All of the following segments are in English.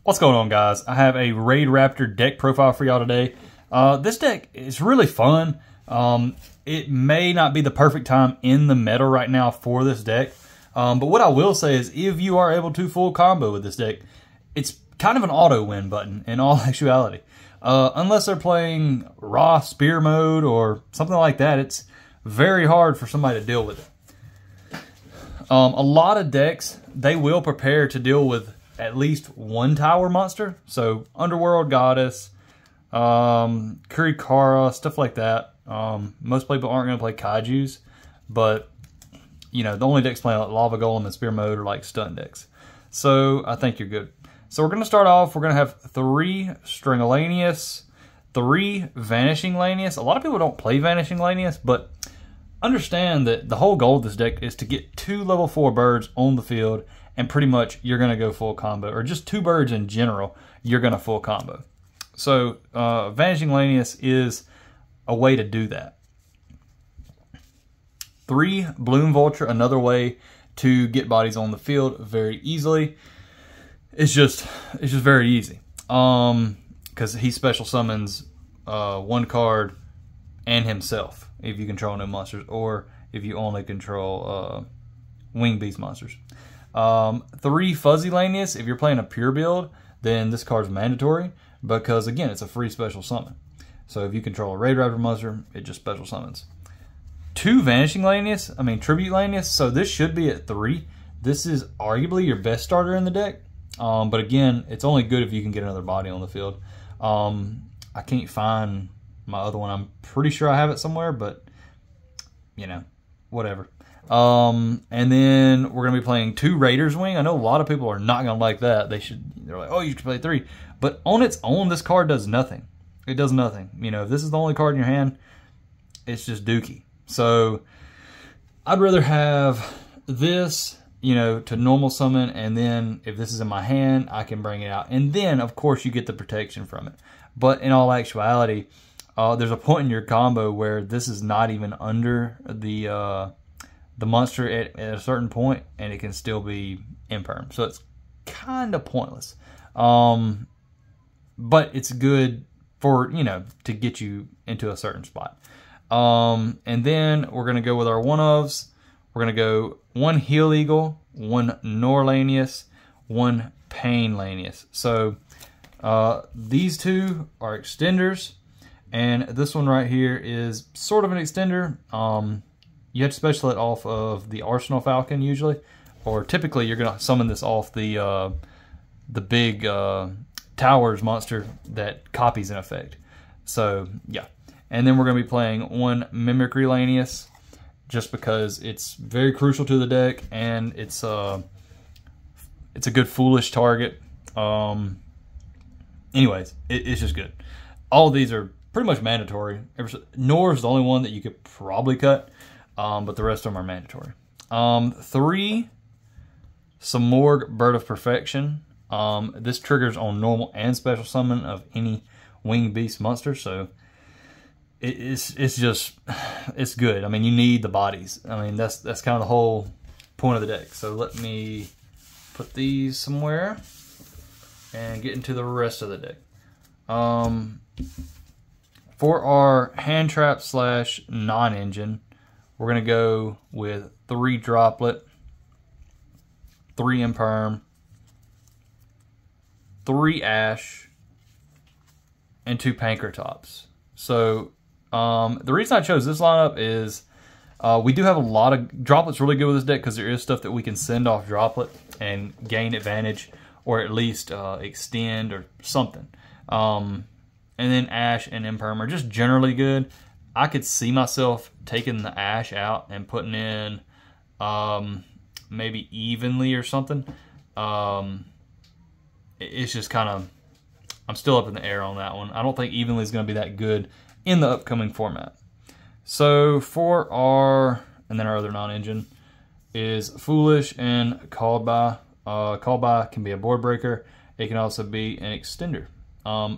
What's going on, guys? I have a Raidraptor deck profile for y'all today. This deck is really fun. It may not be the perfect time in the meta right now for this deck. But what I will say is if you are able to full combo with this deck, it's kind of an auto win button in all actuality. Unless they're playing raw spear mode or something like that, it's very hard for somebody to deal with it. A lot of decks, they will prepare to deal with at least one tower monster. So Underworld Goddess, Kurikara, stuff like that. Most people aren't going to play Kaijus, but you know, the only decks playing like Lava Golem and Spear Mode are like stun decks. So I think you're good. So we're going to start off, we're going to have 3 Stringolanius, 3 Vanishing Lanius. A lot of people don't play Vanishing Lanius, but understand that the whole goal of this deck is to get 2 level 4 birds on the field, and pretty much you're going to go full combo, or just 2 birds in general, you're going to full combo. So Vanishing Lanius is a way to do that. 3 Bloom Vulture, another way to get bodies on the field very easily. It's just very easy. Because he special summons 1 card and himself if you control no monsters, or if you only control winged beast monsters. 3 Fuzzy Lanius, if you're playing a pure build, then this card's mandatory because again, it's a free special summon. So if you control a Raidraptor monster, it just special summons. 2 Vanishing Lanius, Tribute Lanius, so this should be at 3. This is arguably your best starter in the deck. But again, it's only good if you can get another body on the field. I can't find my other one. I'm pretty sure I have it somewhere, but you know, whatever. And then we're going to be playing 2 Raiders Wing. I know a lot of people are not going to like that. They're like, oh, you should play 3. But on its own, this card does nothing. It does nothing. You know, if this is the only card in your hand, it's just dookie. So I'd rather have this, you know, to normal summon, and then if this is in my hand, I can bring it out. And then, of course, you get the protection from it. But in all actuality, there's a point in your combo where this is not even under the monster at a certain point, and it can still be imperm. So it's kind of pointless. But it's good for, you know, to get you into a certain spot. And then we're going to go with our one-ofs. We're going to go 1 Heal Eagle, 1 Norlanius, 1 Pain Lanius. So these 2 are extenders, and this one right here is sort of an extender. You have to special it off of the Arsenal Falcon usually, or typically you're going to summon this off the big Towers monster that copies an effect. So yeah, and then we're going to be playing 1 Mimicry Lanius, just because it's very crucial to the deck, and it's a good foolish target. Anyways, it's just good. All of these are pretty much mandatory. Nor is the only one that you could probably cut, but the rest of them are mandatory. 3 Samorg Bird of Perfection. This triggers on normal and special summon of any winged beast monster, so it's good. I mean, you need the bodies. I mean, that's kind of the whole point of the deck. So let me put these somewhere and get into the rest of the deck. For our hand trap / non-engine, we're gonna go with 3 Droplet, 3 Imperm, 3 Ash, and 2 Pankratops. So the reason I chose this lineup is we do have a lot of Droplet's really good with this deck because there is stuff that we can send off Droplet and gain advantage, or at least extend or something. And then Ash and Imperm are just generally good. I could see myself taking the Ash out and putting in maybe Evenly or something. It's just kind of, I'm still up in the air on that one. I don't think Evenly is going to be that good in the upcoming format. So for our, and then our other non-engine is Foolish and Called By. Called By can be a board breaker. It can also be an extender.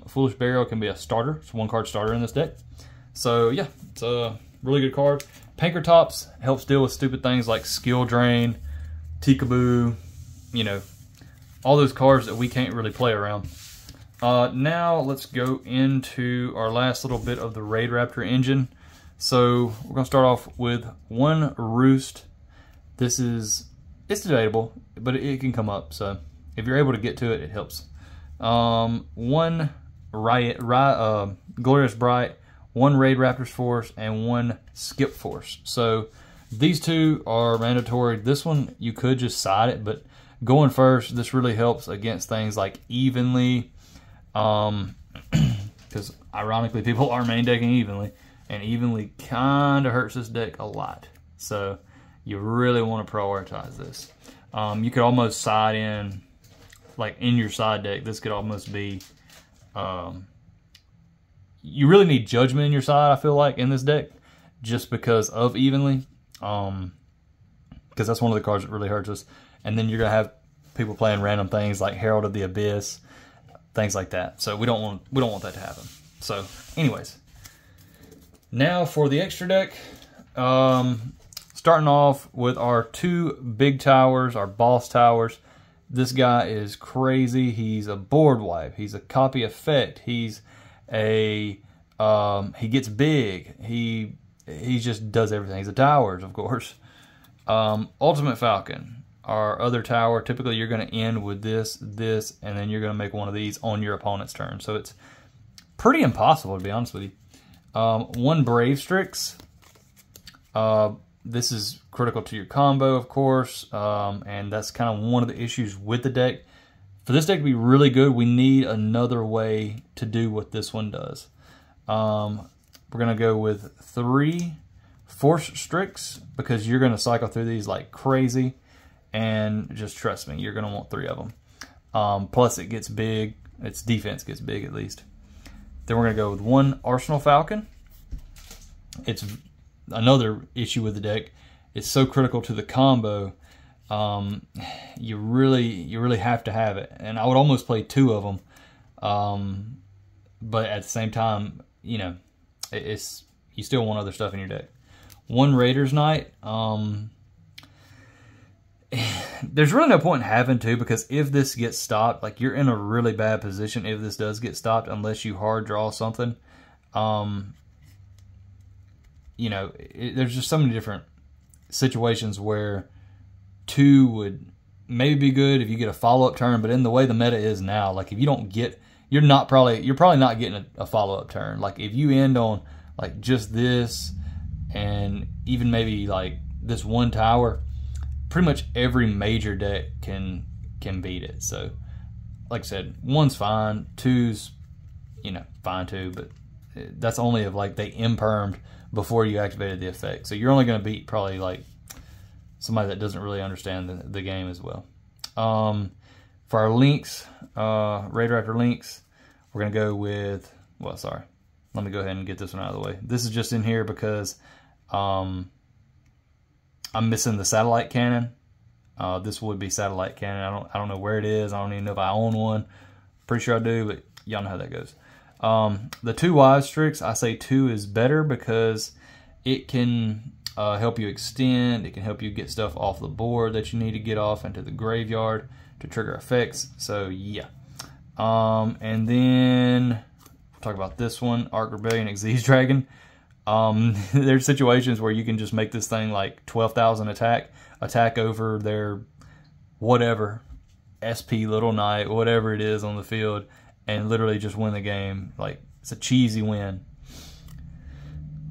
Foolish Burial can be a starter. It's a 1-card starter in this deck. So yeah, it's a really good card. Pankratops helps deal with stupid things like Skill Drain, Tikaboo, you know, all those cards that we can't really play around. Now let's go into our last little bit of the Raidraptor engine. So we're going to start off with one Roost. It's debatable, but it can come up. So if you're able to get to it, it helps. One Glorious Bright, one Raidraptor's Force, and one Skip Force. So these two are mandatory. This one, you could just side it, but going first, this really helps against things like Evenly, because ironically, people are main decking Evenly, and Evenly kind of hurts this deck a lot. So you really want to prioritize this. You could almost side in, like in your side deck, this could almost be, you really need Judgment in your side, I feel like, in this deck, just because of Evenly, because that's one of the cards that really hurts us. And then you're going to have people playing random things like Herald of the Abyss, things like that. So we don't want that to happen. So anyways, now for the extra deck, starting off with our two big towers, our boss towers. This guy is crazy. He's a board wipe. He's a copy effect. He's a he gets big. He just does everything. He's a towers, of course. Ultimate Falcon, our other tower. Typically, you're going to end with this, and then you're going to make one of these on your opponent's turn. So it's pretty impossible, to be honest with you. One Brave Strix. This is critical to your combo, of course, and that's kind of one of the issues with the deck. For this deck to be really good, we need another way to do what this one does. We're going to go with 3 Force Strix, because you're going to cycle through these like crazy, and just trust me, you're going to want 3 of them. Plus it gets big. Its defense gets big, at least. Then we're going to go with 1 Arsenal Falcon. It's another issue with the deck. It's so critical to the combo. You really have to have it, and I would almost play 2 of them. But at the same time, you know, you still want other stuff in your deck. 1 Raiders Knight. There's really no point in having 2, because if this gets stopped, like, you're in a really bad position if this does get stopped, unless you hard draw something. You know, there's just so many different situations where 2 would maybe be good if you get a follow-up turn, but in the way the meta is now, like, if you don't get, you're probably not getting a follow-up turn. Like, if you end on like just this, and even maybe like this 1 tower, pretty much every major deck can beat it. So like I said, 1's fine, 2's, you know, fine too, but that's only if like they impermed before you activated the effect. So you're only going to beat probably like somebody that doesn't really understand the game as well. For our links, Raidraptor links, we're going to go with, well, sorry. Let me go ahead and get this one out of the way. This is just in here because I'm missing the satellite cannon. This would be satellite cannon. I don't know where it is. I don't even know if I own one. Pretty sure I do, but y'all know how that goes. The 2 Wise Strix, I say 2 is better because it can help you extend. It can help you get stuff off the board that you need to get off into the graveyard to trigger effects. So yeah. And then we'll talk about this one, Arc Rebellion Xyz Dragon. There's situations where you can just make this thing like 12,000 attack over their whatever, SP Little Knight, whatever it is on the field, and literally just win the game. Like, it's a cheesy win.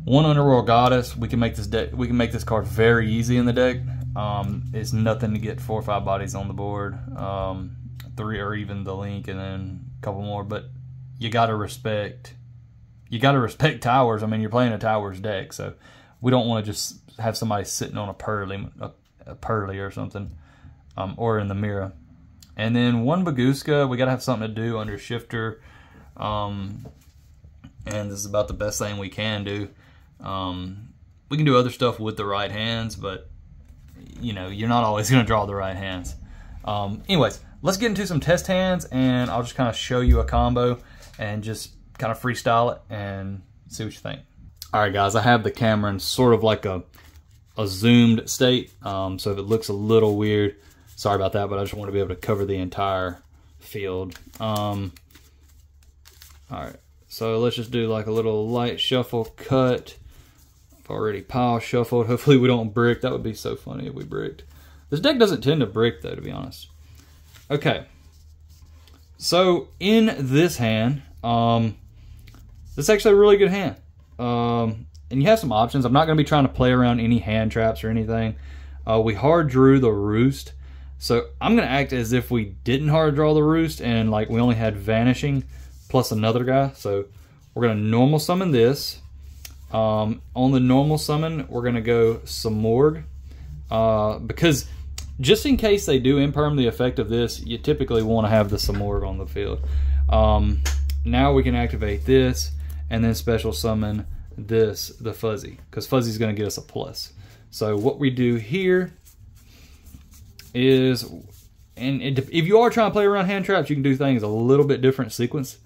1 Underworld Goddess. We can make this card very easy in the deck. It's nothing to get 4 or 5 bodies on the board. 3 or even the link, and then a couple more. But you gotta respect towers. I mean, you're playing a towers deck, so we don't want to just have somebody sitting on a Pearly or something, or in the Mira. And then 1 Baguska. We gotta have something to do under Shifter, and this is about the best thing we can do. We can do other stuff with the right hands, but you know, you're not always gonna draw the right hands. Anyways, let's get into some test hands, and I'll just kind of show you a combo and just kind of freestyle it and see what you think. All right, guys, I have the camera in sort of like a zoomed state, so if it looks a little weird, Sorry about that, but I just want to be able to cover the entire field. All right, so let's just do like a little light shuffle cut. I've already pile shuffled. Hopefully we don't brick. That would be so funny if we bricked. This deck doesn't tend to brick though, to be honest. Okay, so in this hand, this is actually a really good hand. And you have some options. I'm not going to be trying to play around any hand traps or anything. We hard drew the roost. So I'm going to act as if we didn't hard draw the roost and like we only had vanishing plus another guy. So we're going to normal summon this. On the normal summon, we're going to go Samorg. Because just in case they do imperm the effect of this, you typically want to have the Samorg on the field. Now we can activate this and then special summon this, the Fuzzy, because Fuzzy's going to get us a plus. So what we do here is, and if you are trying to play around hand traps, you can do things a little bit different sequence.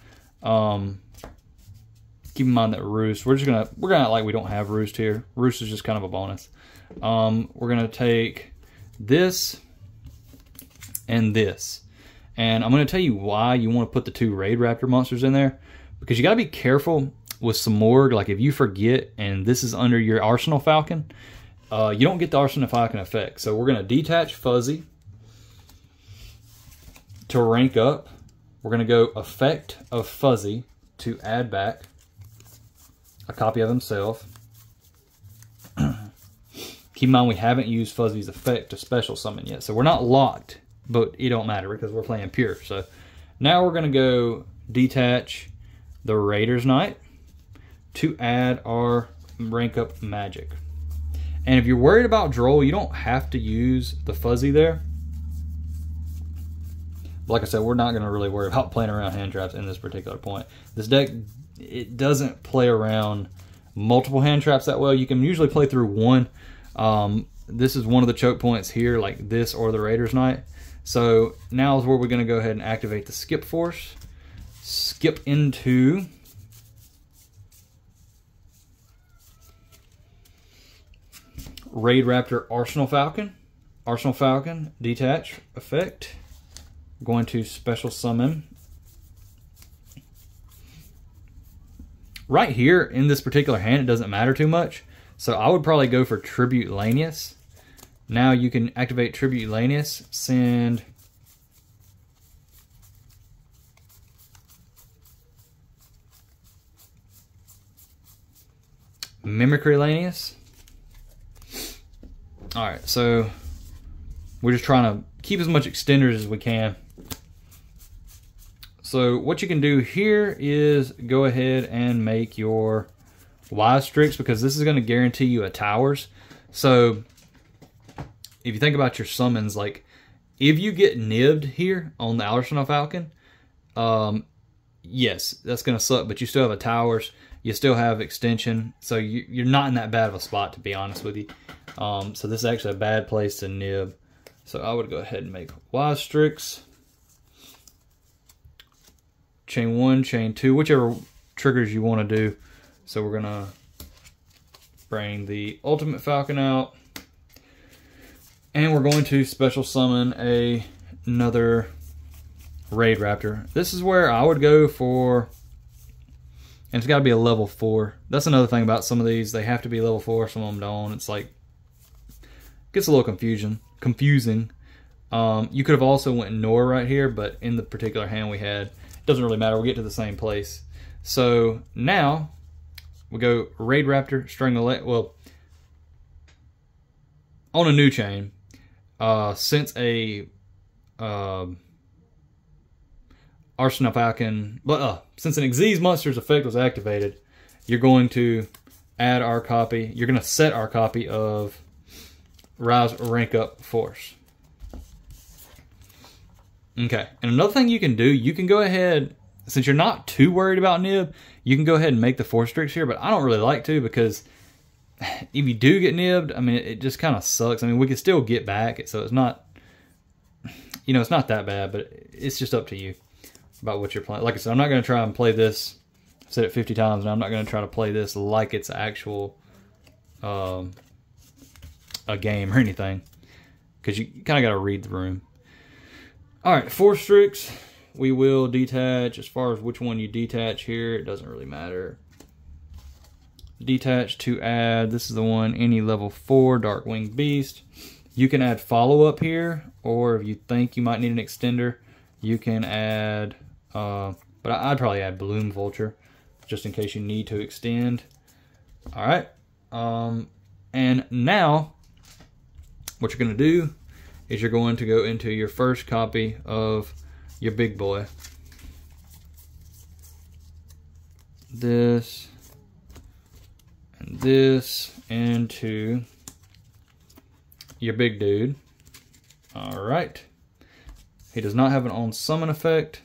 Keep in mind that roost, we're gonna act like we don't have roost here. Roost is just kind of a bonus. We're gonna take this and this, and I'm gonna tell you why you want to put the two Raidraptor monsters in there, because you gotta be careful with Samorg. Like if you forget and this is under your Arsenal Falcon, you don't get the Arsenal Falcon effect. So we're gonna detach Fuzzy to rank up. We're gonna go effect of Fuzzy to add back a copy of himself. Keep in mind we haven't used Fuzzy's effect to special summon yet, so we're not locked, but it don't matter because we're playing pure. So now we're gonna go detach the Raiders Knight to add our rank up magic. And if you're worried about Droll, you don't have to use the Fuzzy there. Like I said, we're not gonna really worry about playing around hand traps in this particular point. This deck, it doesn't play around multiple hand traps that well. You can usually play through one. This is one of the choke points here, like this or the Raiders Knight. So now is where we're going to go ahead and activate the skip force. Skip into Raidraptor Arsenal Falcon. Arsenal Falcon, detach, effect. Going to special summon. Right here in this particular hand, it doesn't matter too much. So I would probably go for Tribute Lanius. Now you can activate Tribute Lanius, send Mimicry Lanius. Alright, so we're just trying to keep as much extenders as we can. So what you can do here is go ahead and make your Wise Strix, because this is going to guarantee you a towers. So if you think about your summons, like if you get nibbed here on the Arsenal Falcon, yes, that's going to suck, but you still have a towers, you still have extension, so you're not in that bad of a spot, to be honest with you. So this is actually a bad place to nib. So I would go ahead and make Wise Strix. Chain 1, chain 2, whichever triggers you want to do. So we're gonna bring the Ultimate Falcon out, and we're going to special summon another Raidraptor. This is where I would go for, and it's got to be a level 4. That's another thing about some of these; they have to be level 4. Some of them don't. It's like gets a little confusing. You could have also went Nor right here, but in the particular hand we had, it doesn't really matter. We'll get to the same place. So now we go Raidraptor, String of well, on a new chain. Since a Arsenal Falcon, since an Xyz Monster's effect was activated, you're going to add our copy. You're going to set our copy of Rise Rank Up Force. Okay, and another thing you can do, you can go ahead, since you're not too worried about nib, you can go ahead and make the Force Strix here, but I don't really like to, because if you do get nibbed, I mean, it just kind of sucks. I mean, we can still get back, so it's not, you know, it's not that bad, but it's just up to you about what you're playing. Like I said, I'm not going to try and play this, I've said it 50 times, and I'm not going to try to play this like it's actual, a game or anything. because you kind of got to read the room. All right, 4 Strix. We will detach. As far as which one you detach here, it doesn't really matter. Detach to add. This is the one, any level 4 Darkwing Beast. You can add follow-up here, or if you think you might need an extender, you can add, but I'd probably add Bloom Vulture, just in case you need to extend. All right. And now, what you're going to do is you're going to go into your first copy of your big boy. This and this into your big dude. All right. He does not have an on summon effect.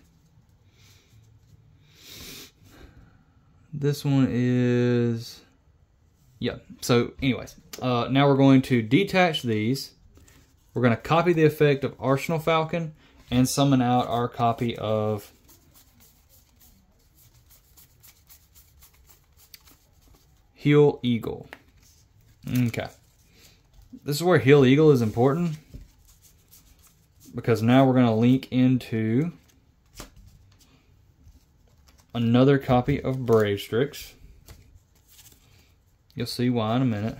This one is, yeah. So anyways, now we're going to detach these. We're going to copy the effect of Arsenal Falcon and summon out our copy of Heal Eagle. Okay. This is where Heal Eagle is important, because now we're going to link into another copy of Brave Strix. You'll see why in a minute.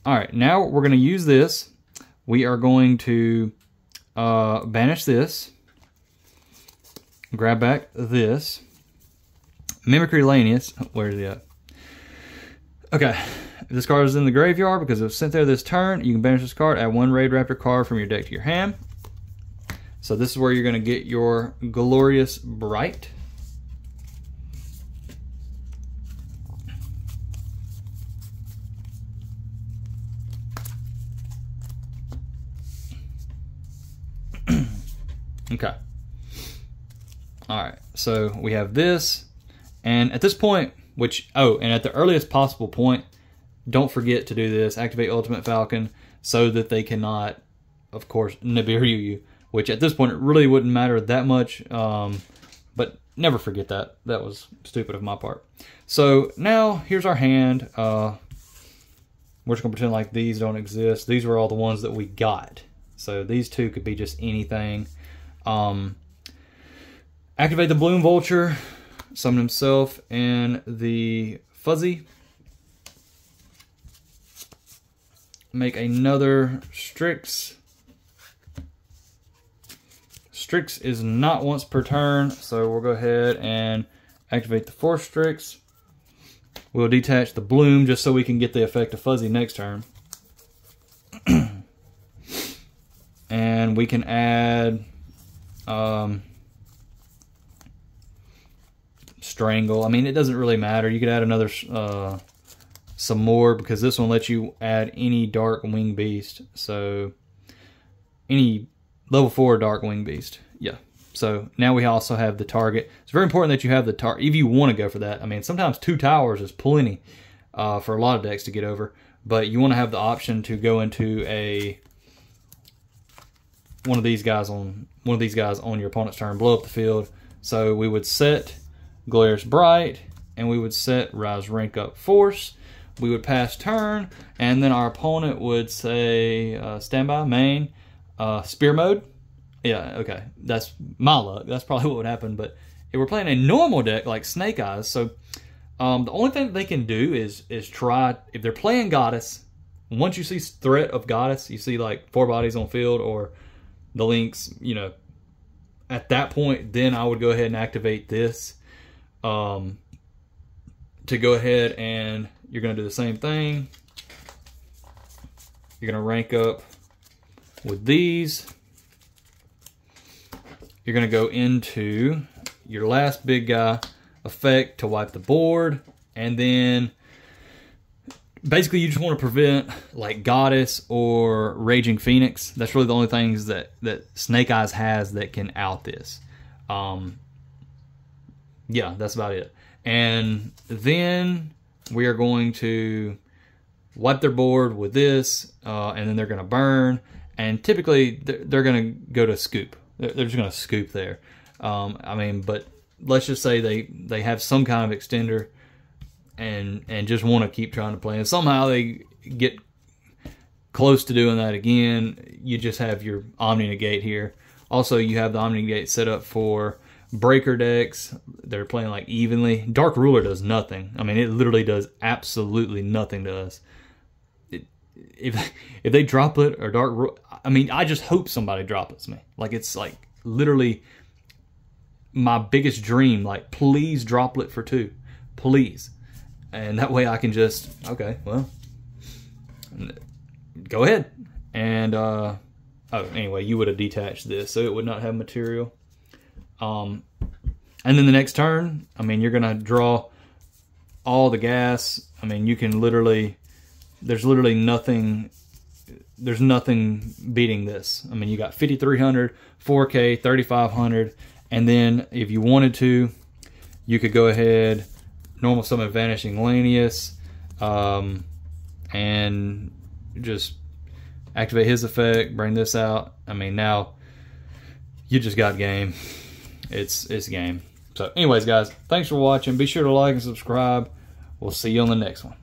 All right, now we're going to use this. We are going to banish this, grab back this, Mimicry Lanius. Where's he at? Okay, if this card is in the graveyard because it was sent there this turn, you can banish this card, add 1 Raidraptor card from your deck to your hand. So this is where you're going to get your Glorious Bright. Okay. Alright, so we have this, and at this point, and at the earliest possible point, don't forget to do this, activate Ultimate Falcon, so that they cannot, of course, Nibiru you, which at this point it really wouldn't matter that much, but never forget that. That was stupid of my part. So now, here's our hand. We're just going to pretend like these don't exist. These were all the ones that we got. So these two could be just anything. Activate the Bloom Vulture, summon himself and the Fuzzy. Make another Strix. Strix is not once per turn, so we'll go ahead and activate the 4 Strix. We'll detach the Bloom just so we can get the effect of Fuzzy next turn. And we can add Strangle. I mean, it doesn't really matter. You could add another, some more, because this one lets you add any Darkwing Beast. So, any level 4 Darkwing Beast. Yeah. So, now we also have the target. It's very important that you have the target, if you want to go for that. I mean, sometimes 2 towers is plenty for a lot of decks to get over. But you want to have the option to go into one of these guys on your opponent's turn, blow up the field. So we would set Glorious Bright, and we would set Rise Rank Up Force. We would pass turn, and then our opponent would say standby, main, spear mode. Yeah, okay, that's my luck. That's probably what would happen. But if we're playing a normal deck like Snake Eyes, so the only thing that they can do is try, if they're playing Goddess, once you see threat of Goddess, you see like 4 bodies on field or the links, you know, at that point, then I would go ahead and activate this to go ahead, and you're going to do the same thing. You're going to rank up with these. You're going to go into your last big guy effect to wipe the board, and then basically you just want to prevent like Goddess or Raging Phoenix. That's really the only things that Snake Eyes has that can out this. Yeah, that's about it. And then we are going to wipe their board with this, and then they're going to burn. And typically they're going to go to scoop. They're just going to scoop there. I mean, but let's just say they have some kind of extender and just want to keep trying to play. And somehow they get close to doing that again, you just have your Omni Negate here. Also, you have the Omni Negate set up for breaker decks. They're playing like evenly. Dark Ruler does nothing. I mean, it literally does absolutely nothing to us. If they droplet or Dark Ruler, I mean, I just hope somebody droplets me. Like, it's like literally my biggest dream. Like, please droplet for 2. Please. And that way I can just, okay, well, go ahead. And, oh, anyway, you would have detached this, so it would not have material. And then the next turn, I mean, you're going to draw all the gas. I mean, you can literally, there's literally nothing, there's nothing beating this. I mean, you got 5,300, 4K, 3,500, and then if you wanted to, you could go ahead, normal summon Vanishing Lanius, and just activate his effect, bring this out. I mean, now you just got game. It's game. So anyways, guys, thanks for watching. Be sure to like and subscribe. We'll see you on the next one.